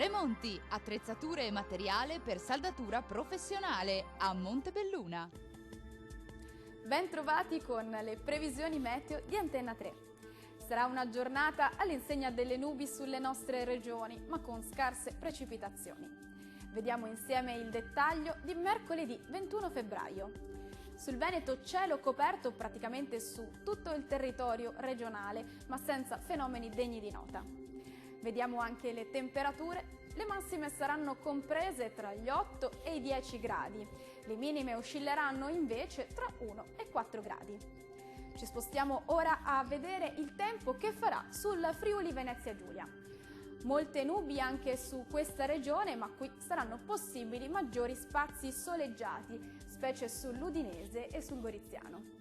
Tremonti, attrezzature e materiale per saldatura professionale a Montebelluna. Ben trovati con le previsioni meteo di Antenna 3. Sarà una giornata all'insegna delle nubi sulle nostre regioni, ma con scarse precipitazioni. Vediamo insieme il dettaglio di mercoledì 21 febbraio. Sul Veneto cielo coperto praticamente su tutto il territorio regionale, ma senza fenomeni degni di nota. Vediamo anche le temperature. Le massime saranno comprese tra gli 8 e i 10 gradi. Le minime oscilleranno invece tra 1 e 4 gradi. Ci spostiamo ora a vedere il tempo che farà sul Friuli Venezia Giulia. Molte nubi anche su questa regione, ma qui saranno possibili maggiori spazi soleggiati, specie sull'Udinese e sul Goriziano.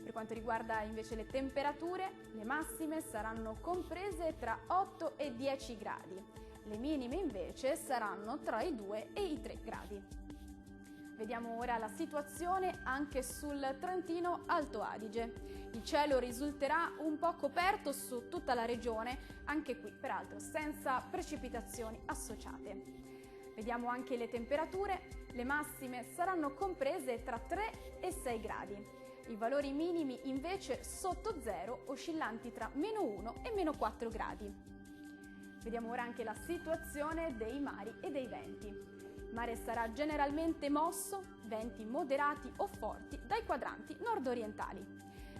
Per quanto riguarda invece le temperature, le massime saranno comprese tra 8 e 10 gradi. Le minime invece saranno tra i 2 e i 3 gradi. Vediamo ora la situazione anche sul Trentino Alto Adige. Il cielo risulterà un po' coperto su tutta la regione, anche qui peraltro senza precipitazioni associate. Vediamo anche le temperature. Le massime saranno comprese tra 3 e 6 gradi. I valori minimi invece sotto zero, oscillanti tra -1 e -4 gradi. Vediamo ora anche la situazione dei mari e dei venti. Il mare sarà generalmente mosso, venti moderati o forti dai quadranti nord-orientali.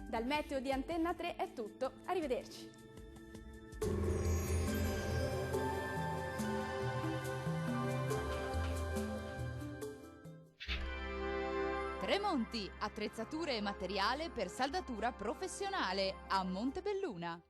Dal meteo di Antenna 3 è tutto, arrivederci! Tremonti, attrezzature e materiale per saldatura professionale a Montebelluna.